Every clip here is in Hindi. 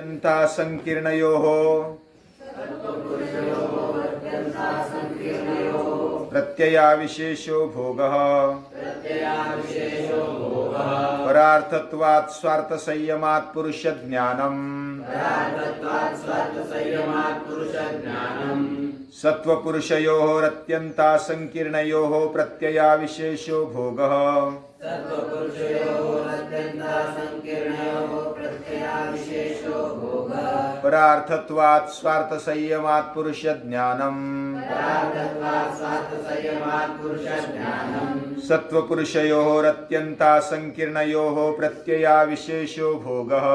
अत्यंता संकीर्णयोः प्रत्ययाविशेषो भोगः परार्थत्वात् स्वार्थसंयमात् पुरुषज्ञानम् सत्वपुरुषयोः अत्यंता संकीर्णयोः प्रत्ययाविशेषो भोगः परार्थत्वात् स्वार्थसंयमात् पुरुषज्ञानम् सत्वपुरुषयोः अत्यंता संकीर्णयोः प्रत्ययाविशेषो भोगः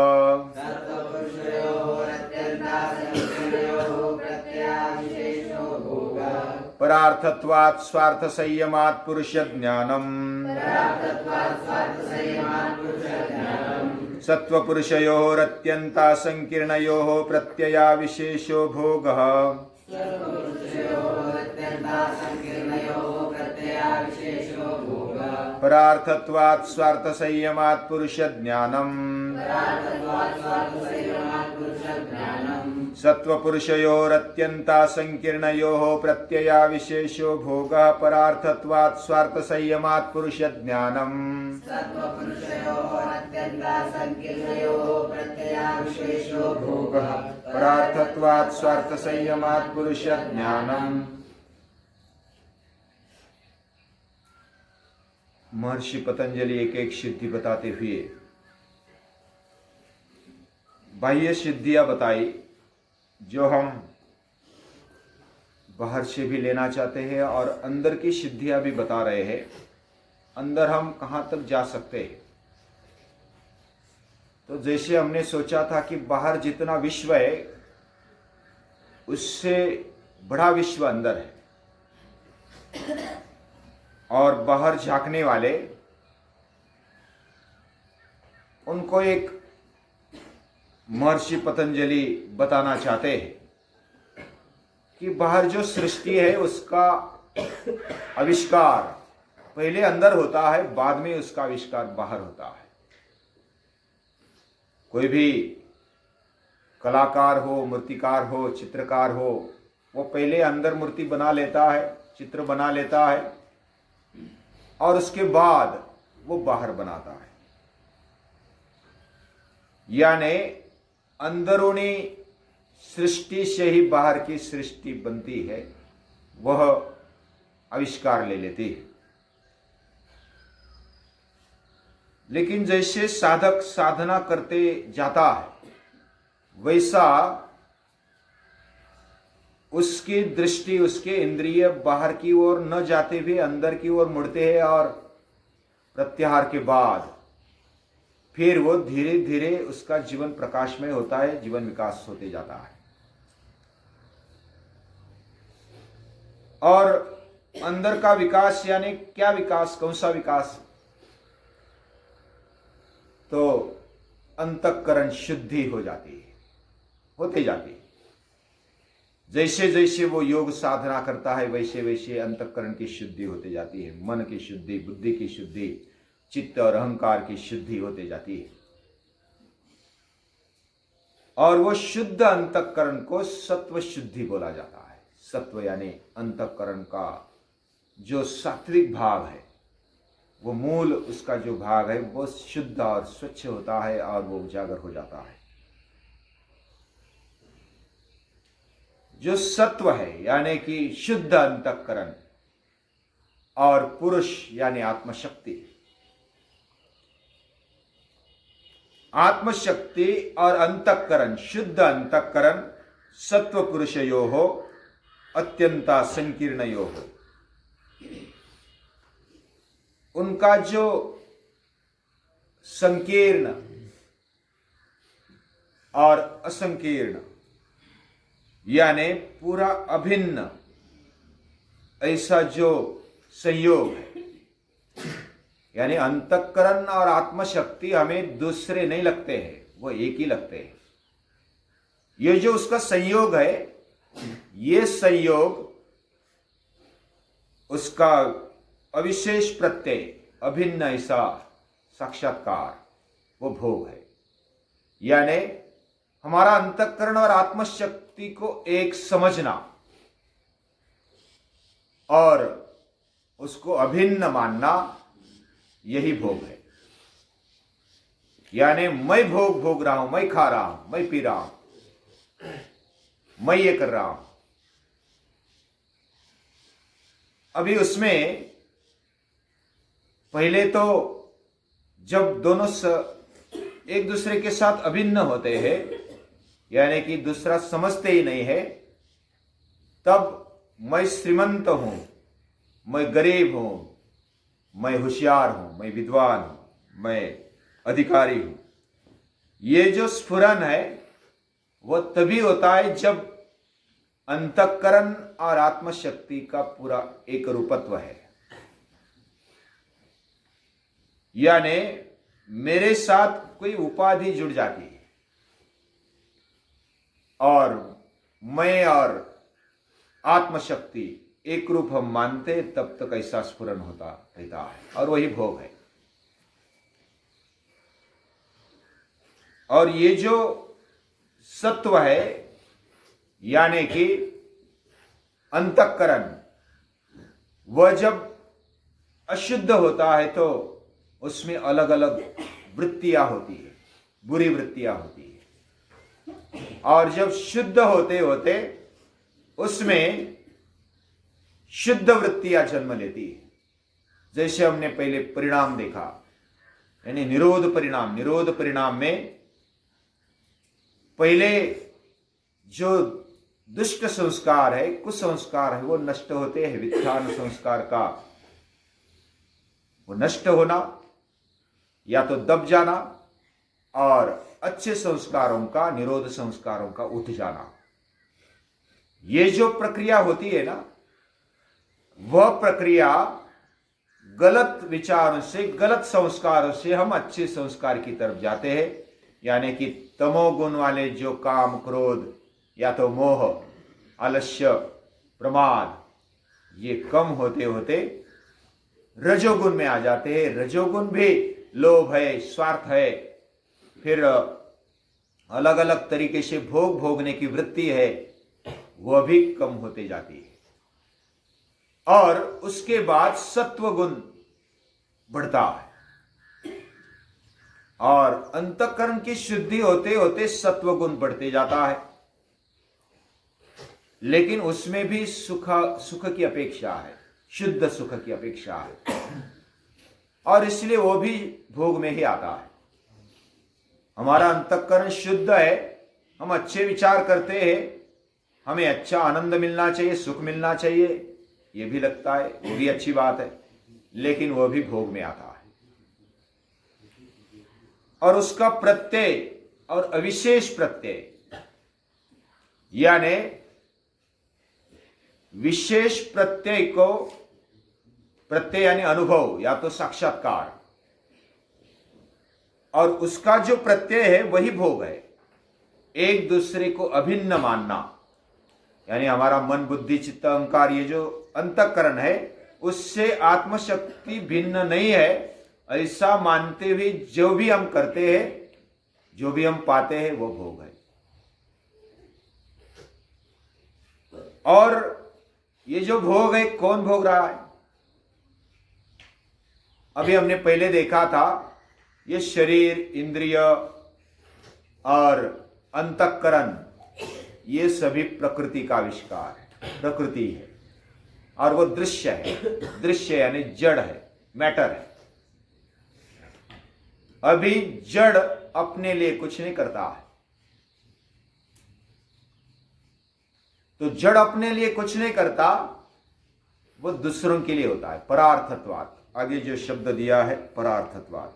परार्थत्वात् स्वार्थसंयमात् पुरुषज्ञानम् सत्वपुरुषयोः अत्यंता संकीर्णयोः प्रत्ययाविशेषो भोगः परार्थत्वात् स्वार्थसंयमात् पुरुषज्ञानम् सत्वपुरुषयोः अत्यंता संकीर्णयोः प्रत्ययाविशेषो भोगः परार्थत्वात् स्वार्थसंयमात् पुरुषज्ञानम् परार्थत्वात् स्वार्थसंयमात् पुरुषज्ञानम्। महर्षि पतंजलि एक एक सिद्धि बताते हुए बाह्य सिद्धियां बताई जो हम बाहर से भी लेना चाहते हैं और अंदर की सिद्धियां भी बता रहे हैं। अंदर हम कहां तक जा सकते हैं। तो जैसे हमने सोचा था कि बाहर जितना विश्व है उससे बड़ा विश्व अंदर है और बाहर झांकने वाले उनको एक महर्षि पतंजलि बताना चाहते हैं कि बाहर जो सृष्टि है उसका आविष्कार पहले अंदर होता है, बाद में उसका आविष्कार बाहर होता है। कोई भी कलाकार हो, मूर्तिकार हो, चित्रकार हो, वो पहले अंदर मूर्ति बना लेता है, चित्र बना लेता है और उसके बाद वो बाहर बनाता है। यानी अंदरूनी सृष्टि से ही बाहर की सृष्टि बनती है, वह आविष्कार ले लेती है। लेकिन जैसे साधक साधना करते जाता है वैसा उसकी दृष्टि, उसके इंद्रिय बाहर की ओर न जाते हुए अंदर की ओर मुड़ते हैं और प्रत्याहार के बाद फिर वो धीरे धीरे उसका जीवन प्रकाशमय होता है, जीवन विकास होते जाता है। और अंदर का विकास यानी क्या विकास, कौन सा विकास? तो अंतःकरण शुद्धि हो जाती है, होते जाती है। जैसे जैसे वो योग साधना करता है वैसे वैसे अंतःकरण की शुद्धि होती जाती है, मन की शुद्धि, बुद्धि की शुद्धि, चित्त और अहंकार की शुद्धि होते जाती है। और वो शुद्ध अंतःकरण को सत्व शुद्धि बोला जाता है। सत्व यानी अंतःकरण का जो सात्विक भाग है, वो मूल उसका जो भाग है वो शुद्ध और स्वच्छ होता है और वो उजागर हो जाता है। जो सत्व है यानी कि शुद्ध अंतःकरण और पुरुष यानी आत्मशक्ति, आत्मशक्ति और अंतःकरण, शुद्ध अंतःकरण सत्व पुरुषयोः अत्यंता संकीर्णयोः, उनका जो संकीर्ण और असंकीर्ण यानी पूरा अभिन्न ऐसा जो संयोग है, यानी अंतःकरण और आत्मशक्ति हमें दूसरे नहीं लगते हैं, वो एक ही लगते हैं। ये जो उसका संयोग है, ये संयोग उसका अविशेष प्रत्यय, अभिन्न ऐसा साक्षात्कार, वो भोग है। यानी हमारा अंतःकरण और आत्मशक्ति को एक समझना और उसको अभिन्न मानना, यही भोग है। यानी मैं भोग भोग रहा हूं, मैं खा रहा हूं, मैं पी रहा हूं, मैं ये कर रहा हूं। अभी उसमें पहले तो जब दोनों एक दूसरे के साथ अभिन्न होते हैं, यानी कि दूसरा समझते ही नहीं है, तब मैं श्रीमंत हूं, मैं गरीब हूं, मैं होशियार हूं, मैं विद्वान हूं, मैं अधिकारी हूं, ये जो स्फुरन है वह तभी होता है जब अंतःकरण और आत्मशक्ति का पूरा एक रूपत्व है। यानी मेरे साथ कोई उपाधि जुड़ जाती है और मैं और आत्मशक्ति एक रूप हम मानते, तब तक ऐसा स्फुरन होता रहता है और वही भोग है। और ये जो सत्व है, यानी कि अंतःकरण, वह जब अशुद्ध होता है तो उसमें अलग अलग वृत्तियां होती है, बुरी वृत्तियां होती है। और जब शुद्ध होते होते उसमें शुद्ध वृत्तियां जन्म लेती है। जैसे हमने पहले परिणाम देखा, यानी निरोध परिणाम। निरोध परिणाम में पहले जो दुष्ट संस्कार है, कुसंस्कार है, वो नष्ट होते हैं। वित्थान संस्कार का वो नष्ट होना या तो दब जाना, और अच्छे संस्कारों का, निरोध संस्कारों का उठ जाना। ये जो प्रक्रिया होती है ना, वह प्रक्रिया गलत विचारों से, गलत संस्कारों से हम अच्छे संस्कार की तरफ जाते हैं। यानी कि तमोगुण वाले जो काम, क्रोध, या तो मोह, आलस्य, प्रमाद, ये कम होते होते रजोगुण में आ जाते हैं। रजोगुण भी लोभ है, स्वार्थ है, फिर अलग अलग तरीके से भोग भोगने की वृत्ति है, वह भी कम होते जाती है। और उसके बाद सत्व गुण बढ़ता है, और अंतःकरण की शुद्धि होते होते सत्व गुण बढ़ते जाता है। लेकिन उसमें भी सुख की अपेक्षा है, शुद्ध सुख की अपेक्षा है, और इसलिए वो भी भोग में ही आता है। हमारा अंतःकरण शुद्ध है, हम अच्छे विचार करते हैं, हमें अच्छा आनंद मिलना चाहिए, सुख मिलना चाहिए, ये भी लगता है, वो भी अच्छी बात है, लेकिन वह भी भोग में आता है। और उसका प्रत्यय और अविशेष प्रत्यय, यानी विशेष प्रत्यय को, प्रत्यय यानी अनुभव या तो साक्षात्कार, और उसका जो प्रत्यय है वही भोग है। एक दूसरे को अभिन्न मानना, यानी हमारा मन, बुद्धि, चित्त, अहंकार, ये जो अंतःकरण है, उससे आत्मशक्ति भिन्न नहीं है, ऐसा मानते हुए जो भी हम करते हैं, जो भी हम पाते हैं, वो भोग है। और ये जो भोग है, कौन भोग रहा है? अभी हमने पहले देखा था, ये शरीर, इंद्रिय और अंतःकरण, ये सभी प्रकृति का आविष्कार है, प्रकृति है, और वो दृश्य है। दृश्य यानी जड़ है, मैटर है। अभी जड़ अपने लिए कुछ नहीं करता है, तो जड़ अपने लिए कुछ नहीं करता, वो दूसरों के लिए होता है। परार्थत्वात्, आगे जो शब्द दिया है परार्थत्वात्,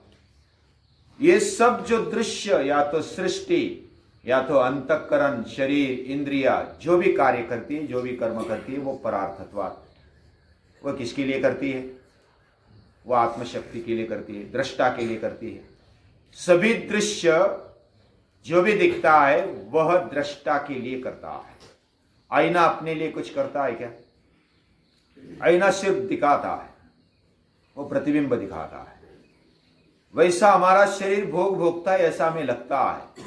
ये सब जो दृश्य, या तो सृष्टि, या तो अंतःकरण, शरीर, इंद्रिया, जो भी कार्य करती है, जो भी कर्म करती है, वो परार्थत्वात्, वो किसके लिए करती है? वो आत्मशक्ति के लिए करती है, दृष्टा के लिए करती है। सभी दृश्य जो भी दिखता है वह दृष्टा के लिए करता है। आईना अपने लिए कुछ करता है क्या? आईना सिर्फ दिखाता है, वो प्रतिबिंब दिखाता है। वैसा हमारा शरीर भोग भोगता है, ऐसा हमें लगता है,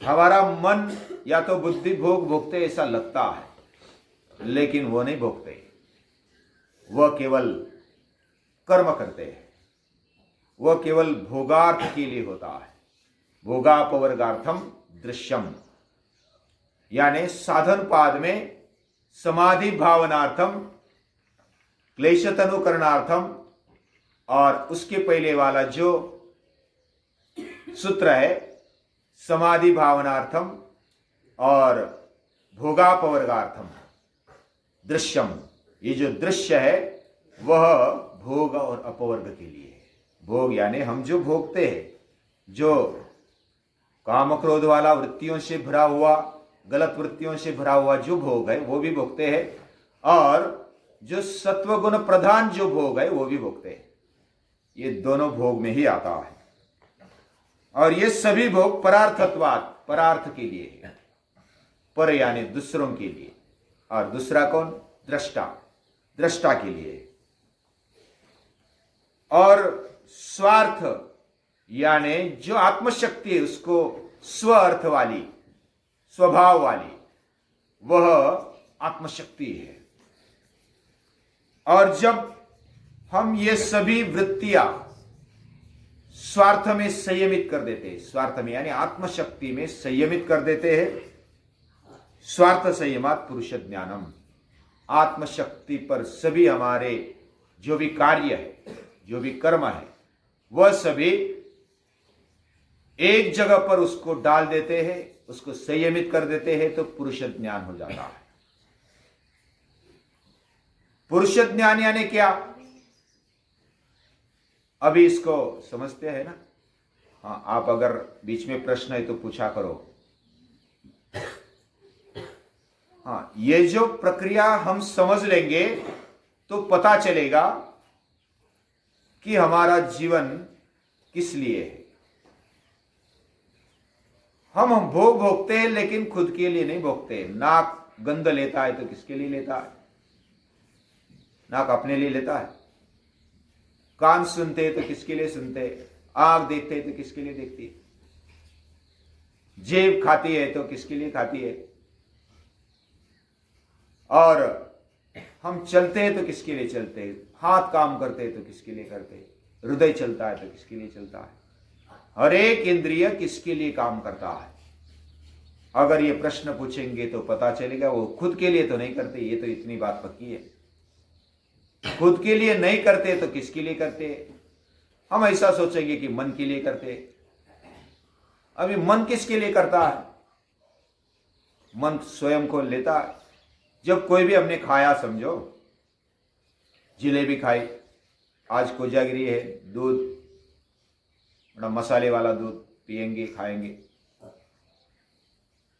हमारा मन या तो बुद्धि भोग भोगते ऐसा लगता है, लेकिन वो नहीं भोगते, वह केवल कर्म करते हैं। वह केवल भोगार्थ के लिए होता है। भोगापवर्गार्थम दृश्यम, यानी साधन पाद में समाधि भावनार्थम, क्लेशतनुकरणार्थम, और उसके पहले वाला जो सूत्र है समाधि भावनार्थम और भोगापवर्गार्थम दृश्यम, ये जो दृश्य है वह भोग और अपवर्ग के लिए है। भोग यानी हम जो भोगते हैं, जो काम क्रोध वाला वृत्तियों से भरा हुआ, गलत वृत्तियों से भरा हुआ जो भोग है वो भी भोगते हैं, और जो सत्वगुण प्रधान जो भोग है वो भी भोगते हैं। ये दोनों भोग में ही आता है। और ये सभी भोग परार्थत्वात्, परार्थ के लिए है। पर यानी दूसरों के लिए, और दूसरा कौन? दृष्टा, दृष्टा के लिए। और स्वार्थ यानी जो आत्मशक्ति है उसको स्व अर्थ वाली, स्वभाव वाली, वह आत्मशक्ति है। और जब हम ये सभी वृत्तियां स्वार्थ में संयमित कर देते हैं, स्वार्थ में यानी आत्मशक्ति में संयमित कर देते हैं, स्वार्थ संयमात पुरुष ज्ञानम, आत्मशक्ति पर सभी हमारे जो भी कार्य है, जो भी कर्म है, वह सभी एक जगह पर उसको डाल देते हैं, उसको संयमित कर देते हैं, तो पुरुष ज्ञान हो जाता है। पुरुष ज्ञान यानी क्या? अभी इसको समझते हैं ना? हाँ, आप अगर बीच में प्रश्न है तो पूछा करो। हाँ, ये जो प्रक्रिया हम समझ लेंगे तो पता चलेगा कि हमारा जीवन किस लिए है। हम भोग भोगते हैं लेकिन खुद के लिए नहीं भोगते। नाक गंध लेता है तो किसके लिए लेता है? नाक अपने लिए लेता है। कान सुनते हैं तो किसके लिए सुनते हैं? आंख देखते हैं तो किसके लिए देखती है? जेब खाती है तो किसके लिए खाती है? और हम चलते हैं तो किसके लिए चलते हैं? हाथ काम करते हैं तो किसके लिए करते हैं? हृदय चलता है तो किसके लिए चलता है? हर एक इंद्रिय किसके लिए काम करता है? अगर ये प्रश्न पूछेंगे तो पता चलेगा वो खुद के लिए तो नहीं करते। ये तो इतनी बात पक्की है, खुद के लिए नहीं करते तो किसके लिए करते? हम ऐसा सोचेंगे कि मन के लिए करते। अभी मन किसके लिए करता है? मन स्वयं को लेता है। जब कोई भी हमने खाया, समझो जिलेबी खाई, आज कोजागिरी है, दूध बड़ा मसाले वाला दूध पिएंगे, खाएंगे,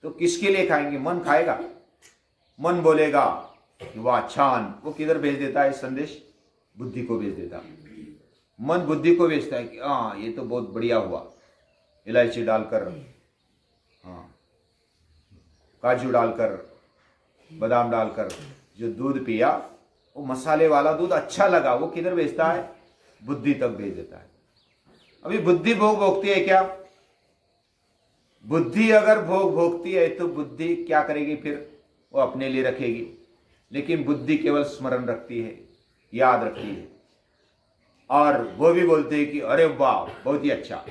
तो किसके लिए खाएंगे? मन खाएगा। मन बोलेगा कि वाह छान, वो किधर भेज देता है संदेश? बुद्धि को भेज देता है। मन बुद्धि को भेजता है कि हाँ ये तो बहुत बढ़िया हुआ, इलायची डालकर, हाँ काजू डालकर, बादाम डालकर जो दूध पिया, वो मसाले वाला दूध अच्छा लगा, वो किधर भेजता है? बुद्धि तक भेज देता है। अभी बुद्धि भोग भोगती है क्या? बुद्धि अगर भोग भोगती है तो बुद्धि क्या करेगी फिर? वो अपने लिए रखेगी। लेकिन बुद्धि केवल स्मरण रखती है, याद रखती है, और वो भी बोलते हैं कि अरे वाह बहुत ही अच्छा,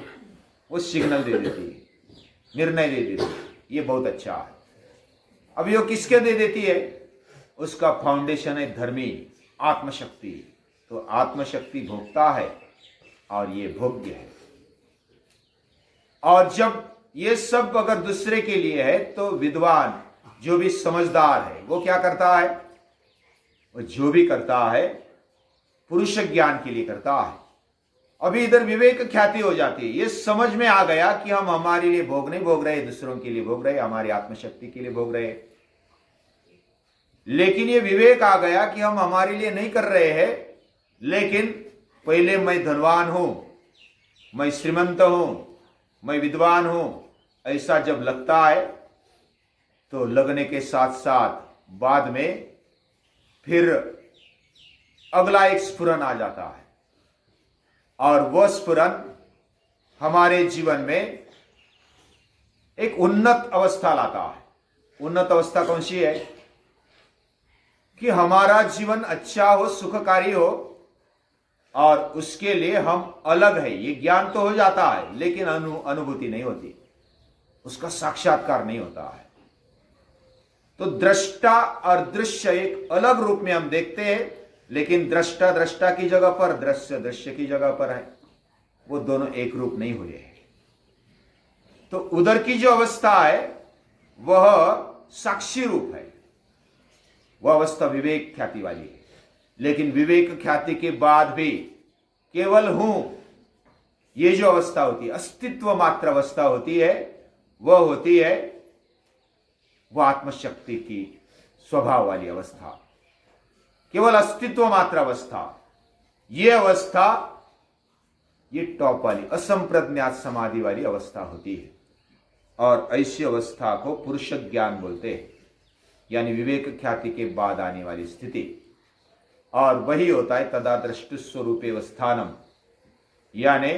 वो सिग्नल दे देती है, निर्णय दे देती है, ये बहुत अच्छा है। अब ये किसके दे देती है? उसका फाउंडेशन है धर्मी आत्मशक्ति। तो आत्मशक्ति भोगता है और ये भोग्य है। और जब ये सब अगर दूसरे के लिए है तो विद्वान जो भी समझदार है वो क्या करता है? वो जो भी करता है पुरुष ज्ञान के लिए करता है। अभी इधर विवेक ख्याति हो जाती है। ये समझ में आ गया कि हम हमारे लिए भोग नहीं भोग रहे, दूसरों के लिए भोग रहे, हमारी आत्मशक्ति के लिए भोग रहे। लेकिन ये विवेक आ गया कि हम हमारे लिए नहीं कर रहे हैं, लेकिन पहले मैं धनवान हूं, मैं श्रीमंत हूं, मैं विद्वान हूं, ऐसा जब लगता है तो लगने के साथ साथ बाद में फिर अगला एक स्फुरन आ जाता है, और वह स्फुरन हमारे जीवन में एक उन्नत अवस्था लाता है। उन्नत अवस्था कौन सी है? कि हमारा जीवन अच्छा हो, सुखकारी हो, और उसके लिए हम अलग है, ये ज्ञान तो हो जाता है लेकिन अनुभूति नहीं होती, उसका साक्षात्कार नहीं होता है। तो दृष्टा और दृश्य एक अलग रूप में हम देखते हैं, लेकिन दृष्टा दृष्टा की जगह पर, दृश्य दृश्य की जगह पर है, वो दोनों एक रूप नहीं हुए हैं। तो उधर की जो अवस्था है वह साक्षी रूप है, वह अवस्था विवेक ख्याति वाली है। लेकिन विवेक ख्याति के बाद भी केवल हूं, ये जो अवस्था होती है, अस्तित्व मात्र अवस्था होती है, वह होती है वह आत्मशक्ति की स्वभाव वाली अवस्था, केवल अस्तित्व मात्र अवस्था। यह अवस्था, ये टॉप वाली असंप्रज्ञात समाधि वाली अवस्था होती है, और ऐसी अवस्था को पुरुष ज्ञान बोलते हैं, यानी विवेक ख्याति के बाद आने वाली स्थिति। और वही होता है तदा दृष्टि स्वरूपे अवस्थानम, यानी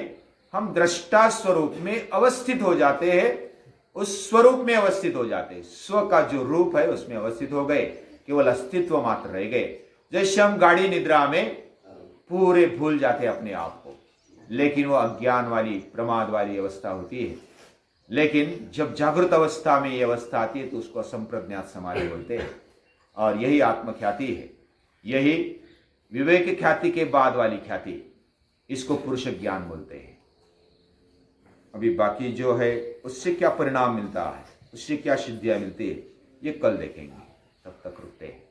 हम दृष्टा स्वरूप में अवस्थित हो जाते हैं, उस स्वरूप में अवस्थित हो जाते हैं, स्व का जो रूप है उसमें अवस्थित हो गए, केवल अस्तित्व मात्र रह गए। जैसे हम गाढ़ी निद्रा में पूरे भूल जाते हैं अपने आप को, लेकिन वो अज्ञान वाली, प्रमाद वाली अवस्था होती है। लेकिन जब जागृत अवस्था में ये अवस्था आती है तो उसको असंप्रज्ञात समाधि बोलते हैं, और यही आत्मख्याति है, यही विवेक ख्याति के बाद वाली ख्याति, इसको पुरुष ज्ञान बोलते हैं। अभी बाकी जो है उससे क्या परिणाम मिलता है, उससे क्या सिद्धियां मिलती है, ये कल देखेंगे। तब तक रुकते हैं।